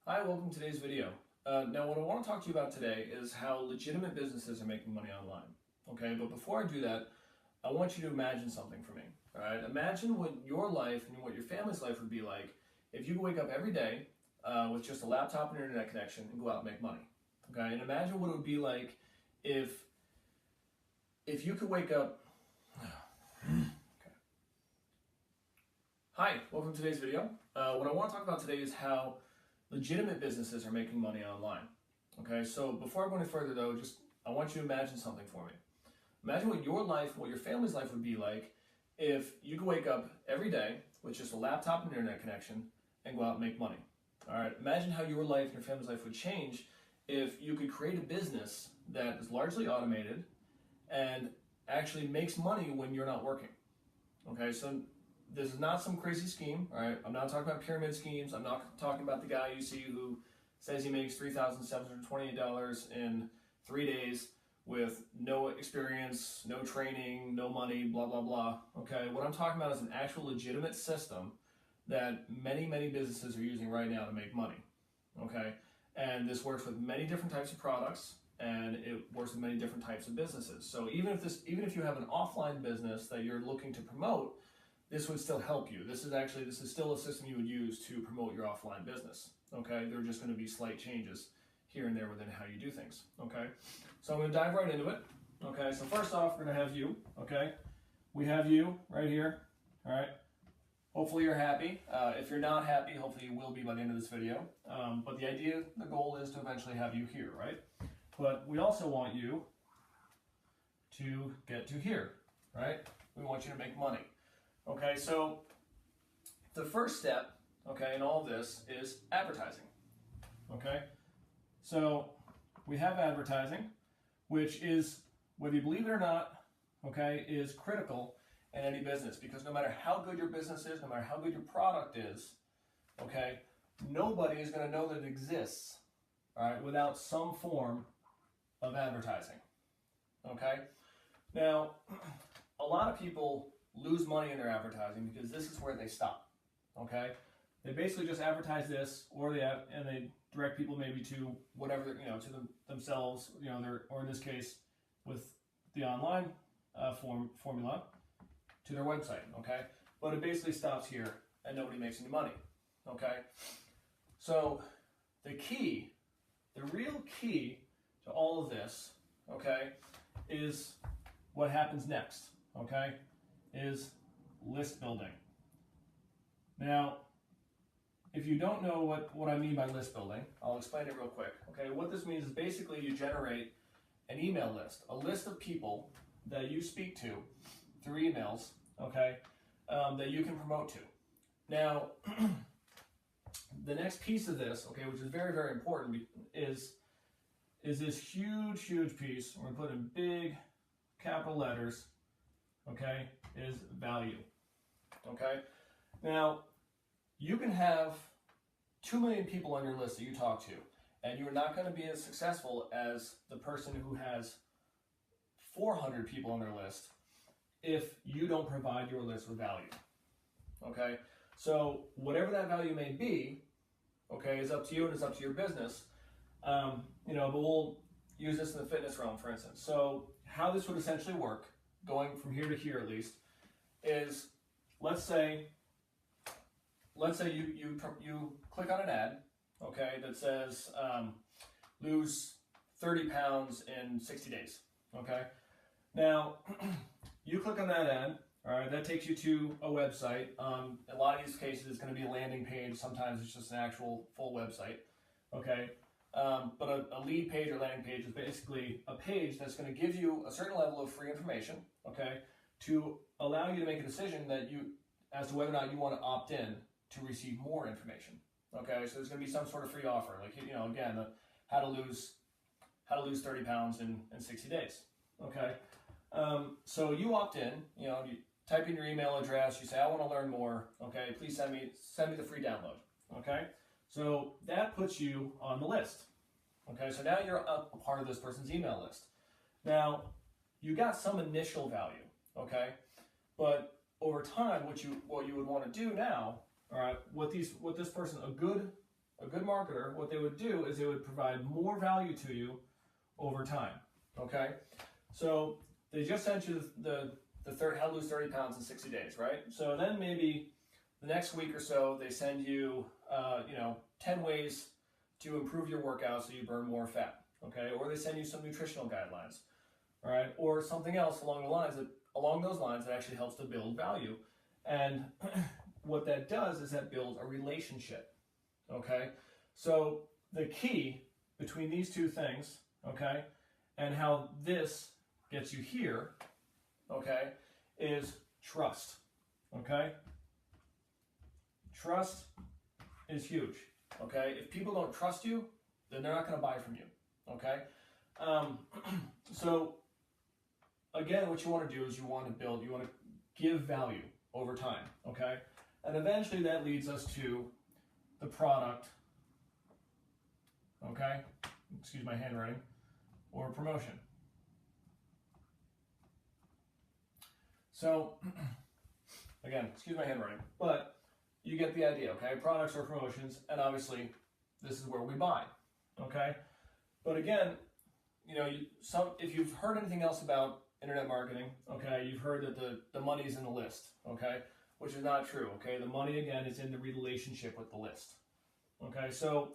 Hi, welcome to today's video. Now what I want to talk to you about today is how legitimate businesses are making money online. Okay, but before I do that, I want you to imagine something for me. All right, imagine what your life and what your family's life would be like if you could wake up every day with just a laptop and internet connection and go out and make money. Okay, and imagine what it would be like if you could wake up. Okay. Hi, welcome to today's video. What I want to talk about today is how legitimate businesses are making money online. Okay, so before I go any further though, I want you to imagine something for me. Imagine what your life, what your family's life would be like if you could wake up every day with just a laptop and internet connection and go out and make money. All right, imagine how your life and your family's life would change if you could create a business that is largely automated and actually makes money when you're not working. Okay, so this is not some crazy scheme, all right? I'm not talking about pyramid schemes. I'm not talking about the guy you see who says he makes $3,728 in 3 days with no experience, no training, no money, blah, blah, blah. Okay, what I'm talking about is an actual legitimate system that many, many businesses are using right now to make money. Okay, and this works with many different types of products, and it works with many different types of businesses. So even if you have an offline business that you're looking to promote, this would still help you. This is still a system you would use to promote your offline business. Okay, there are just going to be slight changes here and there within how you do things. Okay, so I'm going to dive right into it. Okay, so first off, we're going to have you. Okay, we have you right here. All right, hopefully you're happy. If you're not happy, hopefully you will be by the end of this video. But the goal is to eventually have you here, right? But we also want you to get to here, right? We want you to make money. Okay, so the first step, okay, in all of this is advertising. Okay, so we have advertising, which is, whether you believe it or not, okay, is critical in any business, because no matter how good your business is, no matter how good your product is, okay, nobody is going to know that it exists, all right, without some form of advertising. Okay, now a lot of people lose money in their advertising because this is where they stop. Okay, they basically just advertise this, or they direct people maybe to whatever, to themselves, or in this case with the online formula, to their website. Okay, but it basically stops here and nobody makes any money. Okay, so the real key to all of this, okay, is what happens next. Okay, is list building. Now, if you don't know what I mean by list building, I'll explain it real quick. Okay, what this means is basically you generate an email list, a list of people that you speak to through emails, okay, that you can promote to. Now, the next piece of this, okay, which is very, very important, is this huge, huge piece. We're going to put in big capital letters, okay, is value. Okay, now you can have 2 million people on your list that you talk to, and you're not going to be as successful as the person who has 400 people on their list if you don't provide your list with value. Okay, so whatever that value may be, okay, is up to you and is up to your business. But we'll use this in the fitness realm, for instance. So how this would essentially work, going from here to here at least, is let's say you click on an ad, okay, that says lose 30 pounds in 60 days. Okay, now you click on that ad. All right, that takes you to a website. A lot of these cases, it's going to be a landing page. Sometimes it's just an actual full website. Okay, but a lead page or landing page is basically a page that's going to give you a certain level of free information. Okay, to allow you to make a decision as to whether or not you want to opt in to receive more information. Okay, so there's going to be some sort of free offer, like again, how to lose 30 pounds in 60 days. Okay, so you opt in. You type in your email address. You say, I want to learn more. Okay, please send me the free download. Okay, so that puts you on the list. Okay, so now you're a part of this person's email list. Now you got some initial value. Okay, but over time, what you would want to do now, all right, what this person, a a good marketer, what they would do is they would provide more value to you over time, okay? So they just sent you how to lose 30 pounds in 60 days, right? So then maybe the next week or so, they send you, 10 ways to improve your workout so you burn more fat, okay? Or they send you some nutritional guidelines, all right? Or something else along those lines that actually helps to build value. And what that does is that builds a relationship, okay? So the key between these two things, okay, and how this gets you here, okay, is trust, okay? Trust is huge, okay? If people don't trust you, then they're not going to buy from you, okay? So again, what you want to do is you want to give value over time, okay? And eventually that leads us to the product, okay? Excuse my handwriting, or promotion. So, again, excuse my handwriting, but you get the idea, okay? Products or promotions, and obviously this is where we buy, okay? But again, if you've heard anything else about internet marketing, okay, you've heard that the money's in the list, okay, which is not true, okay? The money, again, is in the relationship with the list, okay? So,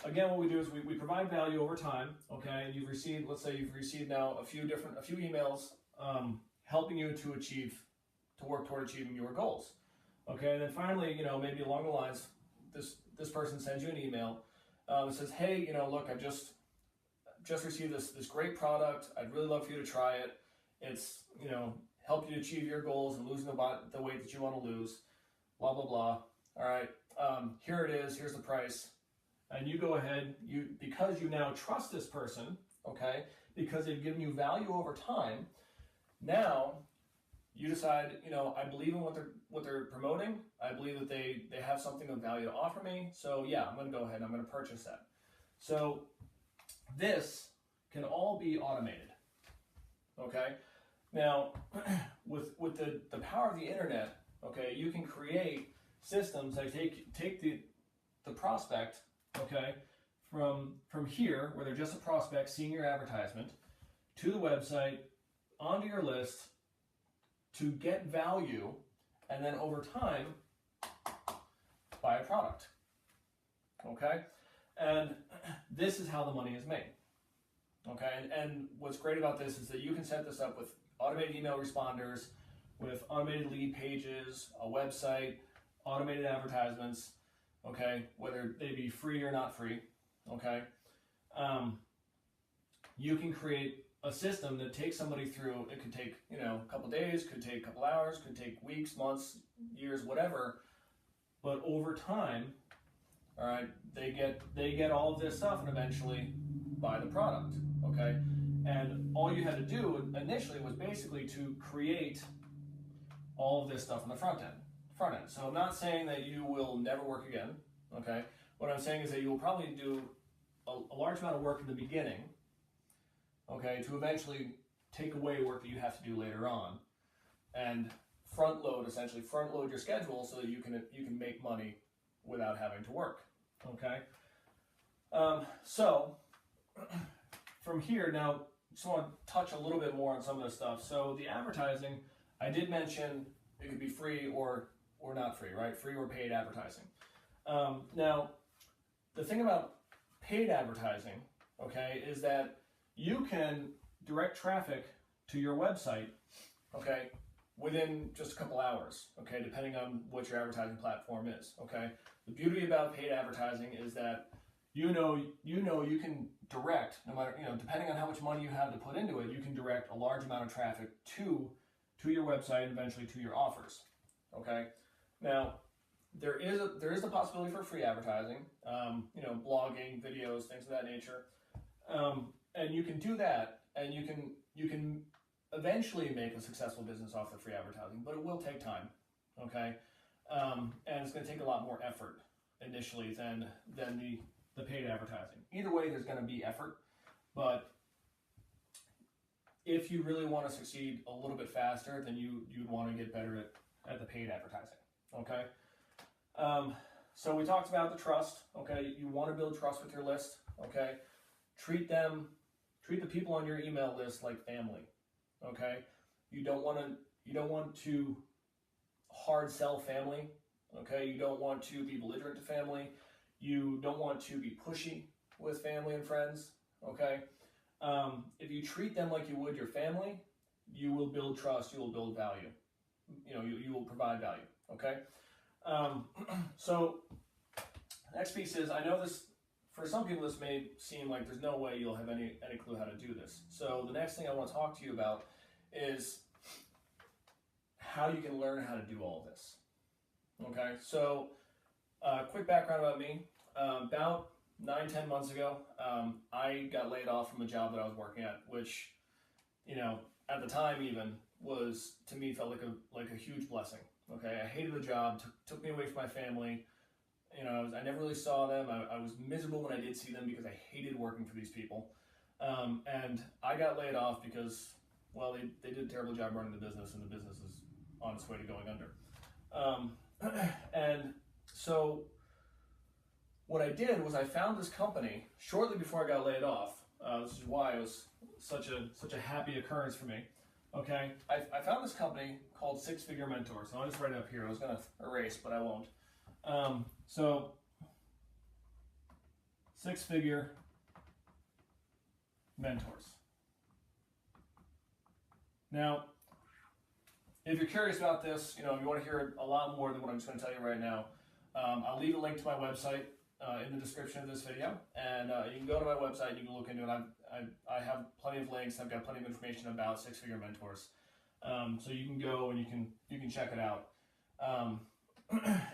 again, what we do is we provide value over time, okay? And let's say you've received now a few emails helping you to work toward achieving your goals, okay? And then finally, maybe along the lines, this person sends you an email that says, hey, look, I just received this great product. I'd really love for you to try it. It's, help you achieve your goals and losing the weight that you want to lose, blah, blah, blah. All right, here it is, here's the price. And you go ahead, because you now trust this person, okay, because they've given you value over time, now you decide, I believe in what they're promoting. I believe that they have something of value to offer me. So yeah, I'm going to go ahead and I'm going to purchase that. So this can all be automated, okay? Now, with the power of the internet, okay, you can create systems that take the prospect, okay, from here, where they're just a prospect seeing your advertisement, to the website, onto your list, to get value, and then over time, buy a product, okay? And this is how the money is made, okay? And what's great about this is that you can set this up with automated email responders, with automated lead pages, a website, automated advertisements, okay, whether they be free or not free, okay? You can create a system that takes somebody through. It could take, a couple days, could take a couple hours, could take weeks, months, years, whatever, but over time, all right, they get all of this stuff and eventually buy the product, okay? And all you had to do initially was basically to create all of this stuff on the front end. So I'm not saying that you will never work again, okay? What I'm saying is that you will probably do a large amount of work in the beginning, okay, to eventually take away work that you have to do later on, and front load your schedule so that you can make money without having to work, okay? So from here, now, just want to touch a little bit more on some of this stuff. So the advertising, I did mention it could be free or not free, right? Free or paid advertising. Now, the thing about paid advertising, okay, is that you can direct traffic to your website, okay, within just a couple hours, okay, depending on what your advertising platform is, okay? The beauty about paid advertising is that you can direct, no matter, depending on how much money you have to put into it, you can direct a large amount of traffic to your website and eventually to your offers, okay? Now, there is the possibility for free advertising, blogging, videos, things of that nature, and you can do that, and you can eventually make a successful business off the free advertising, but it will take time, okay? And it's going to take a lot more effort initially than the paid advertising. Either way, there's going to be effort, but if you really want to succeed a little bit faster, then you'd want to get better at the paid advertising, okay? So we talked about the trust, okay? You want to build trust with your list, okay? Treat the people on your email list like family, okay? You don't want to hard sell family, okay? You don't want to be belligerent to family. You don't want to be pushy with family and friends, okay? If you treat them like you would your family, you will build trust, you will build value. You will provide value, okay? So next piece is, I know this, for some people this may seem like there's no way you'll have any clue how to do this. So the next thing I want to talk to you about is how you can learn how to do all this, okay? So quick background about me. About 9-10 months ago, I got laid off from a job that I was working at, which, at the time even was, to me, felt like a huge blessing. Okay, I hated the job, took me away from my family. I never really saw them. I was miserable when I did see them because I hated working for these people. And I got laid off because, well, they did a terrible job running the business, and the business is on its way to going under. And so what I did was I found this company shortly before I got laid off. This is why it was such a happy occurrence for me. Okay, I found this company called Six Figure Mentors. So I'll just write it up here. I was going to erase, but I won't. So Six Figure Mentors. Now, if you're curious about this, if you want to hear a lot more than what I'm just going to tell you right now, I'll leave a link to my website in the description of this video, and you can go to my website and you can look into it. I have plenty of links. I've got plenty of information about Six Figure Mentors, so you can go and you can check it out.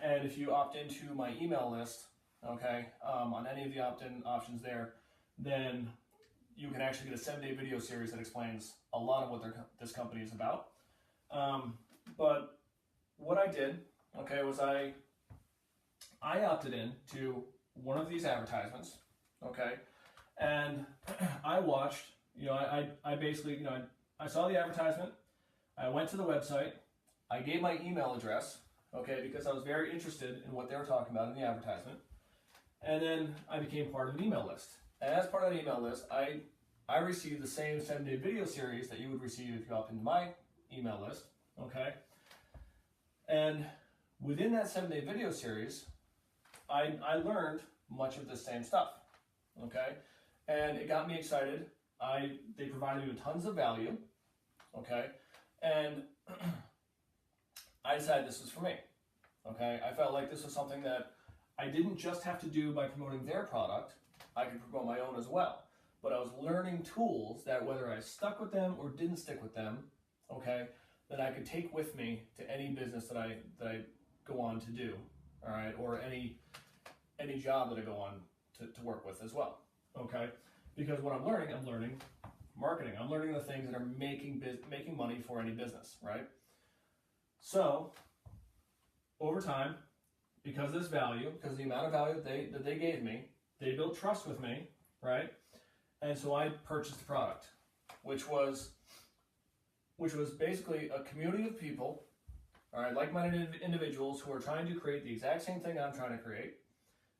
And if you opt into my email list, okay, on any of the opt-in options there, then you can actually get a 7-day video series that explains a lot of what this company is about. But what I did, okay, was I opted in to one of these advertisements, okay, and I watched, I basically, I saw the advertisement, I went to the website, I gave my email address, okay, because I was very interested in what they were talking about in the advertisement, and then I became part of an email list. And as part of that email list, I received the same 7-day video series that you would receive if you opt into my email list, okay, and within that 7-day video series, I learned much of the same stuff, okay? And it got me excited. They provided me with tons of value, okay? And I decided this was for me, okay? I felt like this was something that I didn't just have to do by promoting their product. I could promote my own as well. But I was learning tools that whether I stuck with them or didn't stick with them, okay, that I could take with me to any business that I go on to do, all right, or any job that I go on to work with as well, okay? Because what I'm learning marketing. I'm learning the things that are making money for any business, right? So over time, because of this value, because of the amount of value that they gave me, they built trust with me, right? And so I purchased the product, which was basically a community of people, all right, like-minded individuals who are trying to create the exact same thing I'm trying to create,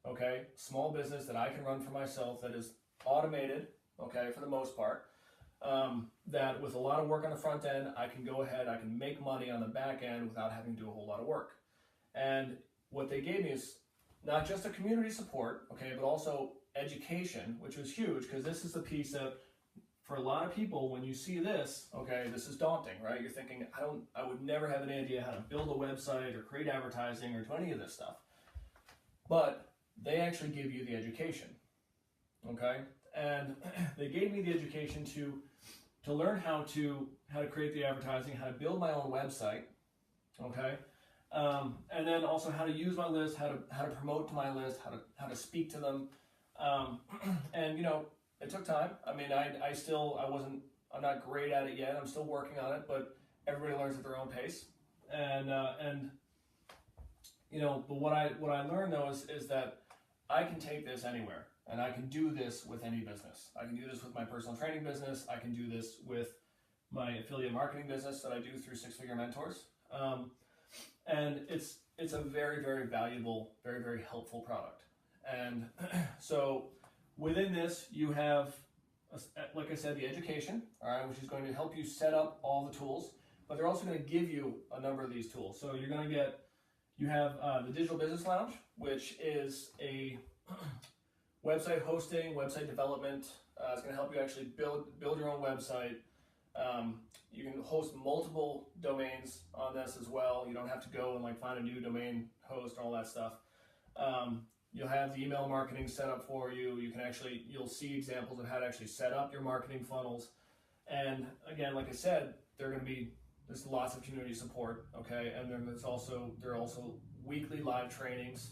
okay? Small business that I can run for myself that is automated, okay, for the most part, that with a lot of work on the front end, I can go ahead, I can make money on the back end without having to do a whole lot of work. And what they gave me is not just a community support, okay, but also education, which was huge, because this is the piece that for a lot of people, when you see this, okay, this is daunting, right? You're thinking, I would never have an idea how to build a website or create advertising or do any of this stuff. But they actually give you the education, okay? And they gave me the education to learn how to create the advertising, how to build my own website, okay? And then also how to use my list, how to promote to my list, how to speak to them. And it took time. I mean, I'm not great at it yet. I'm still working on it, but everybody learns at their own pace. But what I learned though is that I can take this anywhere, and I can do this with any business. I can do this with my personal training business. I can do this with my affiliate marketing business that I do through Six Figure Mentors. And it's a very, very valuable, very, very helpful product. And so within this, you have, like I said, the education, all right, which is going to help you set up all the tools, but they're also going to give you a number of these tools. So you're going to get, you have the Digital Business Lounge, which is a website hosting, website development. It's going to help you actually build your own website. You can host multiple domains on this as well. You don't have to go and like find a new domain host and all that stuff. You'll have the email marketing set up for you. You'll see examples of how to actually set up your marketing funnels. And again, like I said, there's lots of community support, okay? And then there are also weekly live trainings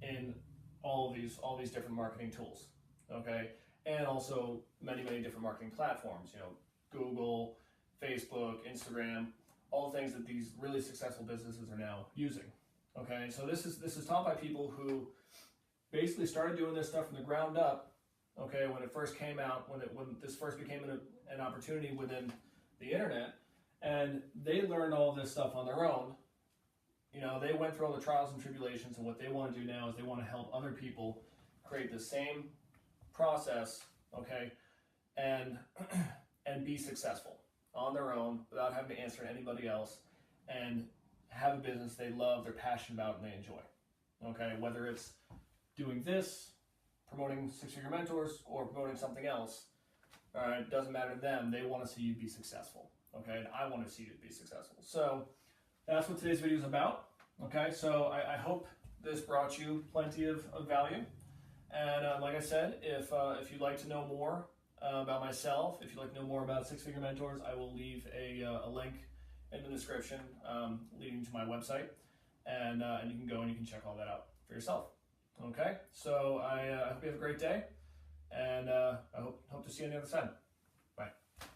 in all these different marketing tools, okay? And also many, many different marketing platforms, Google, Facebook, Instagram, all things that these really successful businesses are now using, okay? So this is taught by people who basically started doing this stuff from the ground up, okay, when it first came out, when this first became an opportunity within the internet, and they learned all this stuff on their own. They went through all the trials and tribulations, and what they want to do now is they want to help other people create the same process, okay, and be successful on their own without having to answer to anybody else, and have a business they love, they're passionate about, and they enjoy, okay? Whether it's doing this, promoting six-figure mentors, or promoting something else, all right, it doesn't matter to them. They want to see you be successful, okay? And I want to see you be successful. So that's what today's video is about, okay? So I hope this brought you plenty of value. And like I said, if you'd like to know more about myself, if you'd like to know more about Six-Figure Mentors, I will leave a link in the description leading to my website, and you can go and you can check all that out for yourself. Okay, so I hope you have a great day, and I hope to see you on the other side.